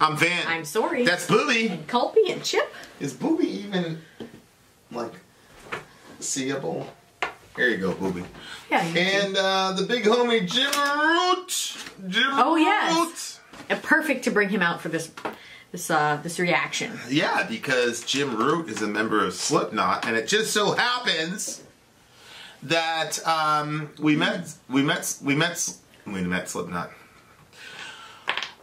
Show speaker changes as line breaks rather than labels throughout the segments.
I'm Van.
I'm Sori.
That's Booby.
And Culpy and Chip.
Is Booby even, like, seeable? Here you go, Booby.
Yeah.
And the big homie Jim Root.
Oh yes. Perfect to bring him out for this reaction.
Yeah, because Jim Root is a member of Slipknot, and it just so happens that we met Slipknot.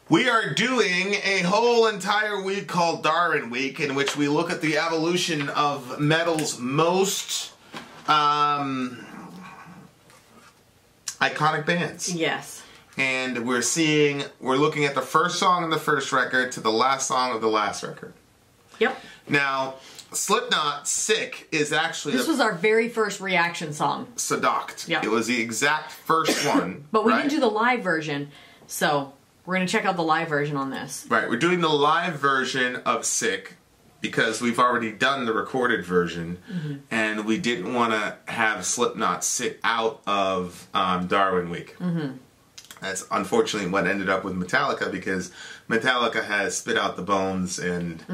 We are doing a whole entire week called Darwin Week, in which we look at the evolution of metal's most iconic bands.
Yes.
And we're looking at the first song of the first record to the last song of the last record.
Yep.
Now, Slipknot Sick is actually...
This was our very first reaction song.
Seduct.
Yep.
It was the exact first one.
But we
right?
didn't do the live version, so we're going to check out the live version on this.
Right, we're doing the live version of Sick because we've already done the recorded version, and we didn't want to have Slipknot sit out of Darwin Week. That's unfortunately what ended up with Metallica, because Metallica has Spit Out the Bones, and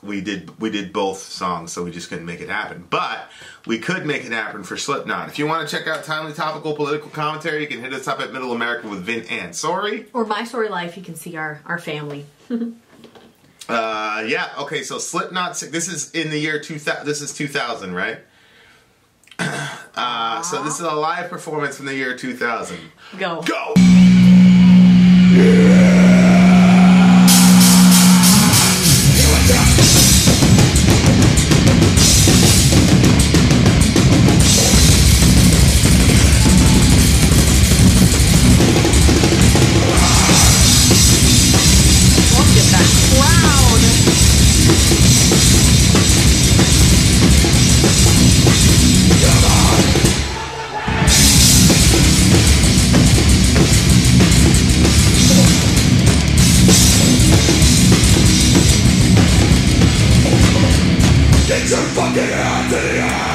we did both songs, so we just couldn't make it happen. But we could make it happen for Slipknot. If you want to check out timely, topical, political commentary, you can hit us up at Middle America with Vin and Sori.
Or My Story Life, you can see our family.
Yeah, okay, so Slipknot, this is in the year 2000, this is 2000, right? So this is a live performance from the year 2000.
Go.
Go!
Look at that crowd.
Get your fucking hands in the air!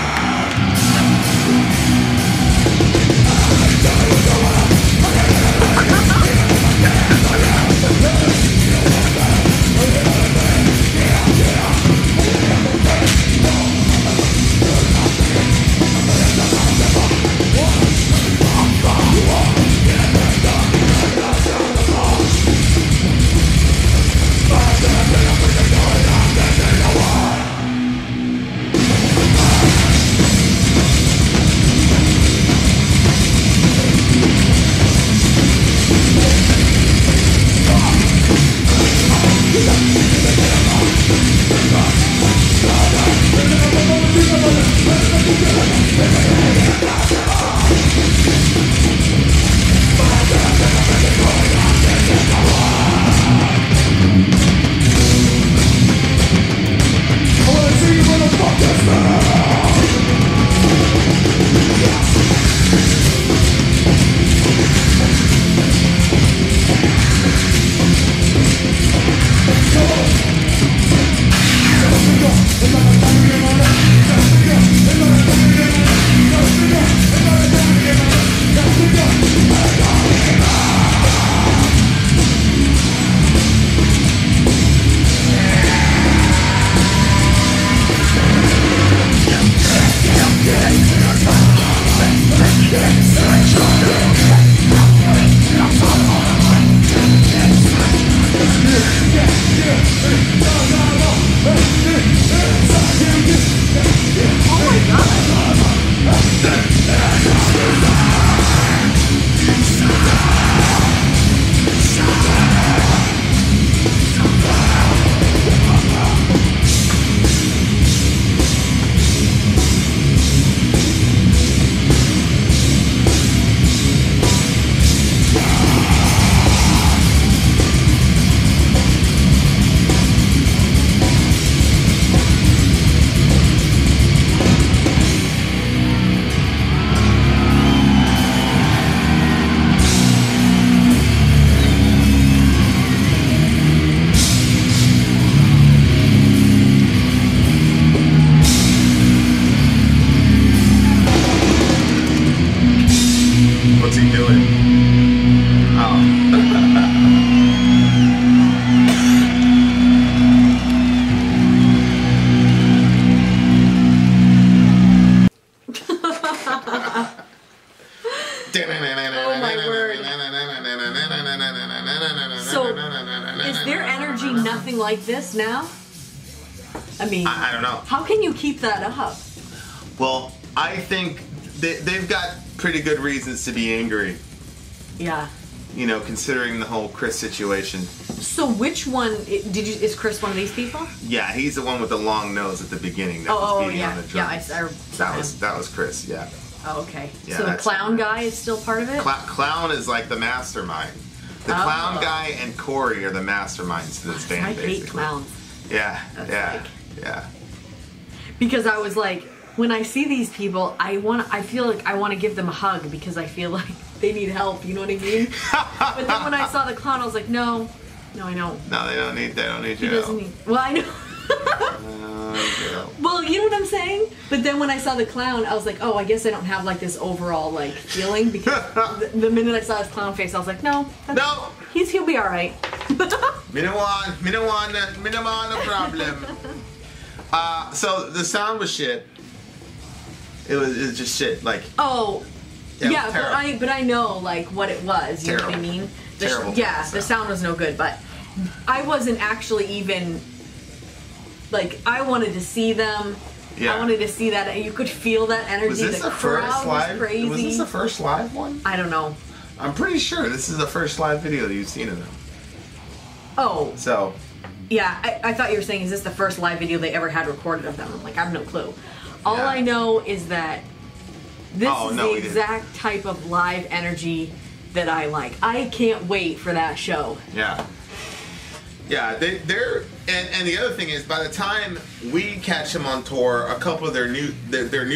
be nothing like this now? I mean,
I don't know.
How can you keep that up?
Well, I think they've got pretty good reasons to be angry.
Yeah.
You know, considering the whole Chris situation.
So which one is Chris one of these people?
Yeah, he's the one with the long nose at the beginning that was beating on the drums.
Yeah,
that was Chris. Yeah.
Oh, okay.
Yeah,
so the clown guy is still part of it?
Clown is like the mastermind. The clown guy and Corey are the masterminds to this band.
I hate clowns.
Yeah,
That's
yeah.
Because I was like, when I see these people, I feel like I want to give them a hug because I feel like they need help. You know what I mean? But then when I saw the clown, I was like, no, I don't.
No, they don't need
He
your
doesn't
help.
need. Well, I know. Well, you know what I'm saying? But then when I saw the clown, I was like, oh, I guess I don't have like this overall like feeling because the minute I saw his clown face, I was like, no, he'll be all right.
Me no want no problem. So the sound was shit. It was just shit. Like
but I know like what it was. You know what I mean?
Terrible.
The sound was no good, but I wasn't actually even. Like, I wanted to see them. Yeah. I wanted to see that. You could feel that energy.
Was this
the crowd was crazy.
Was this the first live one?
I don't know.
I'm pretty sure this is the first live video that you've seen of them.
Oh.
So.
Yeah, I thought you were saying, is this the first live video they ever had recorded of them? I'm like, I have no clue. All I know is that this is the exact type of live energy that I like. I can't wait for that show.
Yeah. Yeah, they're and the other thing is, by the time we catch them on tour, a couple of their new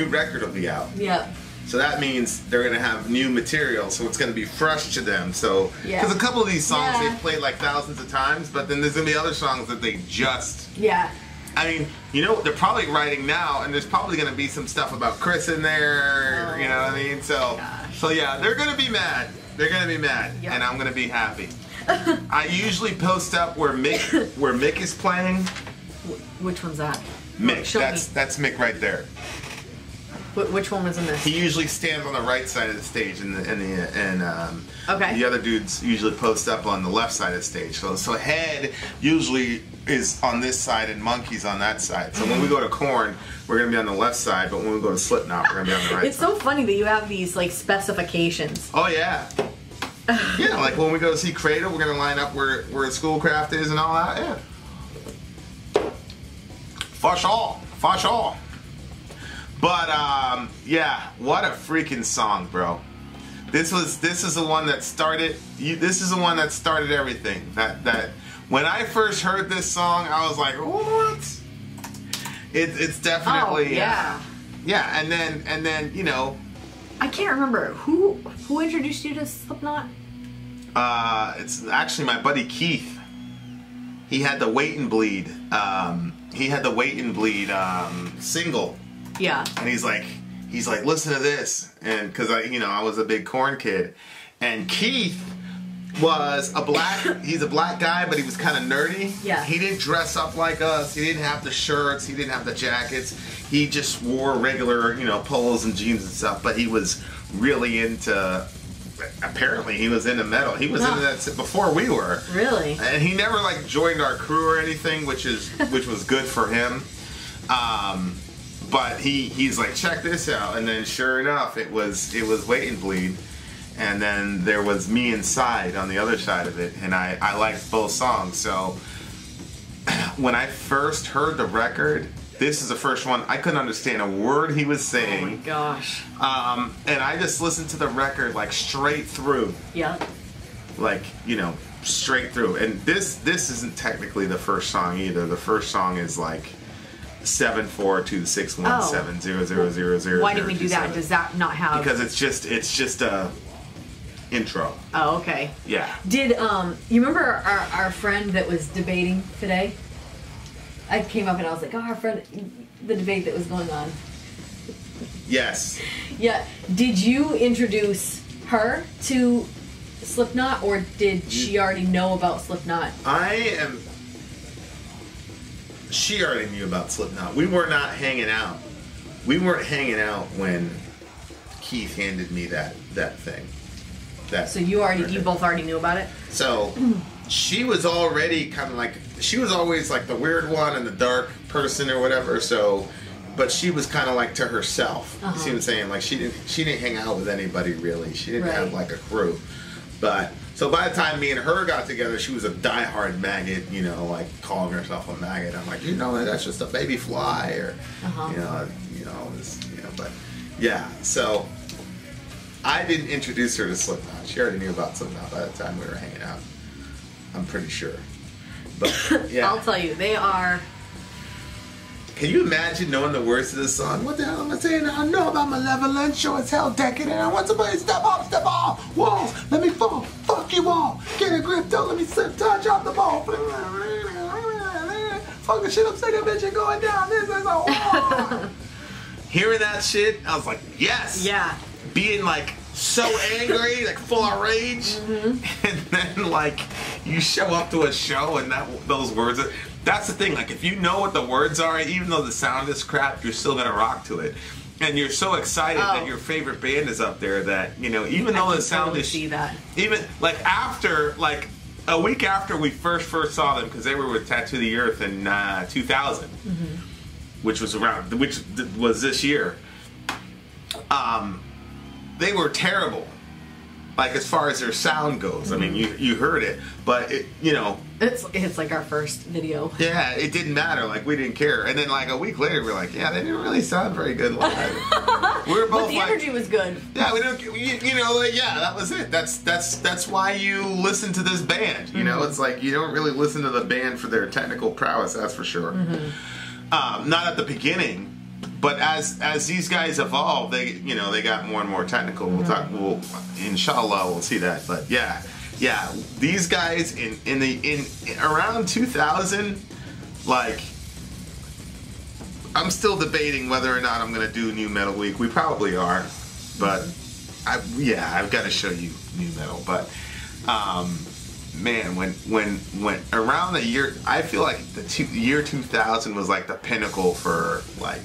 record will be out.
Yeah.
So that means they're gonna have new material, so it's gonna be fresh to them. So because a couple of these songs they've played like thousands of times, but then there's gonna be other songs that they just I mean, you know, they're probably writing now, and there's probably gonna be some stuff about Chris in there. You know what I mean? So yeah, they're gonna be mad. They're gonna be mad, and I'm gonna be happy. I usually post up where Mick is playing.
Which one's that?
Mick. That's Mick right there.
Which one was in this?
He usually stands on the right side of the stage, and
okay.
The other dudes usually post up on the left side of the stage. So Head usually is on this side, and Monkey's on that side. So when we go to Korn, we're gonna be on the left side, but when we go to Slipknot, we're gonna be on the right.
It's so funny that you have these like specifications.
Oh yeah. Yeah, like when we go to see Cradle, we're gonna line up where Schoolcraft is and all that. Yeah. For sure. But yeah, what a freaking song, bro. This is the one that started. This is the one that started everything. That when I first heard this song, I was like, what? It's definitely yeah, and then you know.
I can't remember who introduced you to Slipknot.
It's actually my buddy Keith. He had the Wait and Bleed. Single.
Yeah.
And he's like, listen to this, and because I was a big Korn kid, and Keith was he's a black guy, but he was kind of nerdy.
Yeah.
He didn't dress up like us. He didn't have the shirts. He didn't have the jackets. He just wore regular, polos and jeans and stuff. But he was really into. Apparently, he was into metal. He was into that before we were.
Really.
And he never joined our crew or anything, which was good for him. But he's like, check this out, and then sure enough, it was Wait and Bleed. And then there was Me Inside on the other side of it, and I liked both songs. So when I first heard the record, this is the first one, I couldn't understand a word he was saying.
Oh my gosh.
And I just listened to the record straight through.
Yeah.
Straight through. And this isn't technically the first song either. The first song is 74261700000.
Why did we do that? Does that not have?
Because it's just a intro.
Oh, okay.
Yeah.
Did you remember our friend that was debating today? I came up and I was like, oh, our friend, the debate that was going on.
Yes.
Yeah. Did you introduce her to Slipknot, or did she already know about Slipknot?
She already knew about Slipknot. We were not hanging out. We weren't hanging out when Keith handed me that thing.
So you both already knew about it?
So she was already kind of like, she was always like the weird one and the dark person or whatever. So, but she was kind of like to herself. You see what I'm saying? Like she didn't hang out with anybody really. She didn't have like a crew. But so by the time me and her got together, she was a diehard maggot. You know, like calling herself a maggot. I'm like, you know, that's just a baby fly, or But yeah, so I didn't introduce her to Slipknot. She already knew about Slipknot by the time we were hanging out. I'm pretty sure. But yeah,
I'll tell you, they are.
Can you imagine knowing the words to this song? What the hell am I saying? I know about malevolent, show as hell decadent. I want somebody to step off walls, let me fall, fuck you all. Get a grip, don't let me slip, touch off the ball. Fuck the shit, I'm sick of it, going down. This is a war. Hearing that shit, I was like, yes.
Yeah.
Being like so angry, like full of rage, and then like you show up to a show and those words. That's the thing. Like if you know what the words are, even though the sound is crap, you're still gonna rock to it. And you're so excited that your favorite band is up there that even though the sound
totally
is
see that.
Even like after a week after we first saw them, because they were with Tattoo the Earth in 2000, which was this year. They were terrible, like as far as their sound goes. I mean, you heard it, but
it's like our first video.
Yeah, it didn't matter. Like we didn't care. And then like a week later, we're like, yeah, they didn't really sound very good live. We were both
but the energy was good.
Yeah, we don't. That was it. That's why you listen to this band. You know, it's like you don't really listen to the band for their technical prowess. That's for sure. Not at the beginning. But as these guys evolve, they got more and more technical. We'll talk. Inshallah, we'll see that. But yeah, these guys in around 2000, like I'm still debating whether or not I'm gonna do New Metal Week. We probably are, but I've got to show you New Metal. But man, when around the year, I feel like the year 2000 was like the pinnacle for like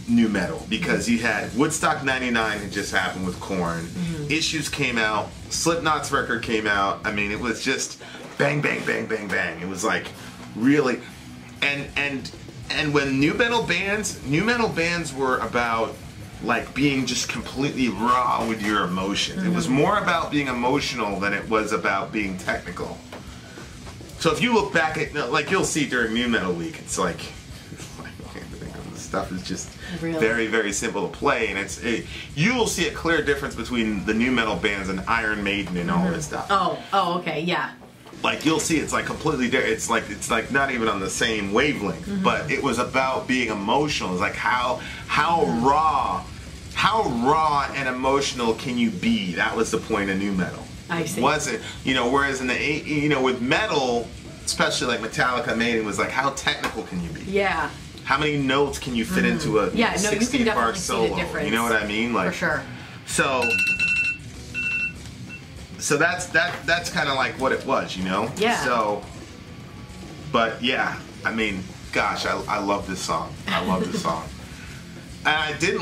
new metal, because you had Woodstock 99 had just happened with Korn. Issues came out, Slipknot's record came out. I mean, it was just bang bang bang bang bang. It was like really, and when new metal bands were about like being just completely raw with your emotions. It was more about being emotional than it was about being technical. So if you look back at, like, you'll see during New Metal Week, it's like the stuff is just very, very simple to play, and you will see a clear difference between the new metal bands and Iron Maiden and all this stuff.
Oh, okay, yeah.
Like you'll see, it's like completely different. It's like not even on the same wavelength. But it was about being emotional. It's like how raw and emotional can you be? That was the point of new metal.
I see.
Wasn't whereas in the with metal, especially like Metallica, Maiden, was like how technical can you be?
Yeah.
How many notes can you fit into a 60-part solo? You know what I mean? Like,
for sure.
So that's kind of like what it was,
Yeah.
So, but yeah, I mean, gosh, I love this song. I love this song. And I didn't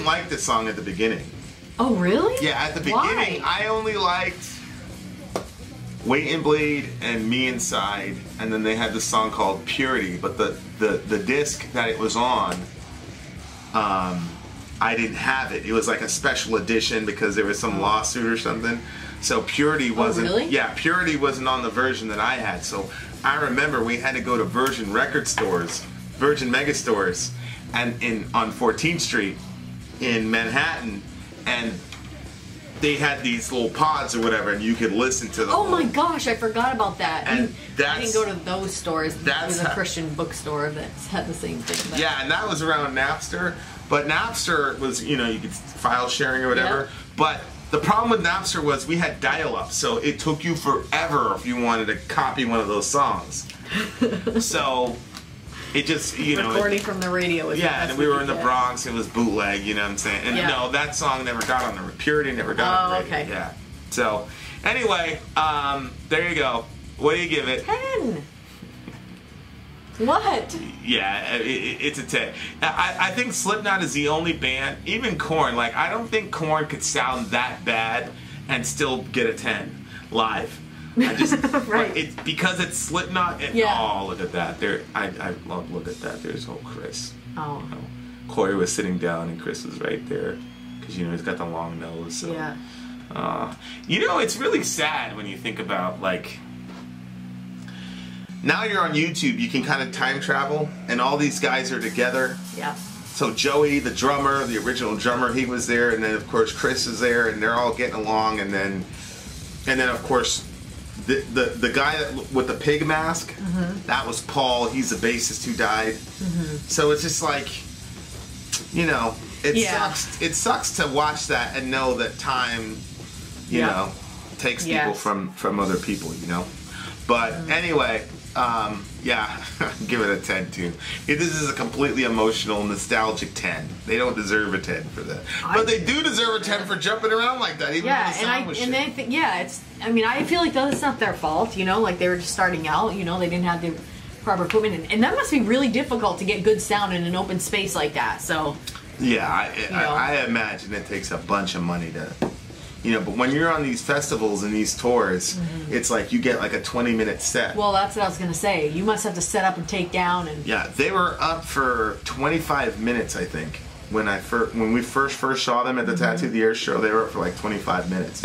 like this song at the beginning.
Oh, really?
Yeah, at the beginning, I only liked Wait and Bleed and Me Inside, and then they had this song called Purity, but the disc that it was on, I didn't have it. It was like a special edition because there was some lawsuit or something. So Purity wasn't.
Oh, really?
Yeah, Purity wasn't on the version that I had. So I remember we had to go to Virgin record stores, Virgin mega stores, and on 14th Street in Manhattan, and they had these little pods or whatever, and you could listen to them.
Oh my gosh, I forgot about that.
And
I didn't go to those stores.
That's
a Christian bookstore that's had the same thing. But.
Yeah, and that was around Napster. But Napster was, you could file sharing or whatever.
Yep.
But the problem with Napster was we had dial-up, so it took you forever if you wanted to copy one of those songs. So it just,
recording from the radio was
and we were in the Bronx. It was bootleg, you know what I'm saying? And no, that song never got on the Purity, never got on the radio.
Okay.
Yeah. So anyway, there you go. What do you give it?
10. What?
Yeah, it's a 10. I think Slipknot is the only band, even Korn, like I don't think Korn could sound that bad and still get a 10 live. I just
Right.
it's because it's Slipknot. And,
Yeah.
Oh, look at that! There, I love look at that. There's Chris.
Oh.
You know, Corey was sitting down and Chris was right there because he's got the long nose. So.
Yeah.
It's really sad when you think about like. Now you're on YouTube, you can kind of time travel, and all these guys are together.
Yeah.
So Joey, the drummer, the original drummer, he was there, and then of course Chris is there, and they're all getting along, and then of course the guy with the pig mask, that was Paul. He's the bassist who died. So it's just like, it sucks. It sucks to watch that and know that time, takes people from other people, But anyway. Give it a 10 too. This is a completely emotional, nostalgic 10. They don't deserve a 10 for that, but they do deserve a 10 for jumping around like that. Even
I feel like that's not their fault. Like they were just starting out. They didn't have the proper equipment, and that must be really difficult to get good sound in an open space like that. So
I imagine it takes a bunch of money to. But when you're on these festivals and these tours, it's like you get like a 20-minute set.
Well, that's what I was going to say. You must have to set up and take down. And
yeah, they were up for 25 minutes, I think. When we first saw them at the Tattoo the Air show, they were up for like 25 minutes.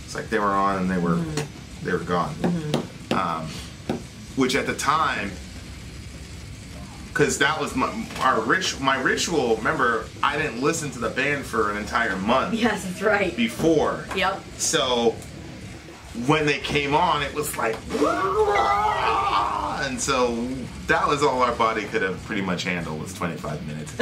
It's like they were on and they were gone. Which at the time, because that was my ritual. Remember, I didn't listen to the band for an entire month.
Yes, that's right.
Before.
Yep.
So when they came on, it was like, and so that was all our body could have pretty much handled was 25 minutes.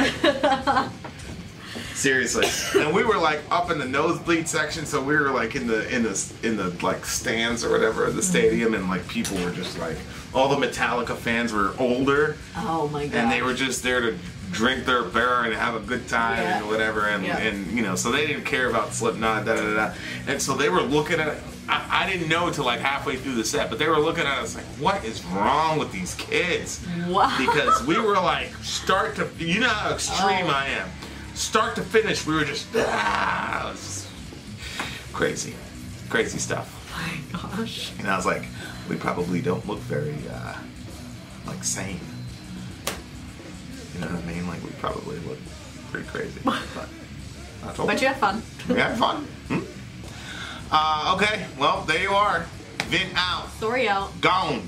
Seriously, and we were like up in the nosebleed section, so we were like in the like stands or whatever of the stadium, and like people were just like, all the Metallica fans were older.
Oh my god!
And they were just there to drink their beer and have a good time and whatever, and so they didn't care about Slipknot, and so they were looking at it. I didn't know until like halfway through the set, but they were looking at us like, what is wrong with these kids?
Wow.
Because we were like, start to, you know how extreme I am. Start to finish, we were just, it was just crazy stuff.
Oh my gosh.
And I was like, we probably don't look very, like, sane. You know what I mean? Like, we probably look pretty crazy.
But you had fun.
We had fun. Okay, well, there you are. Vin out.
Sori out.
Gone.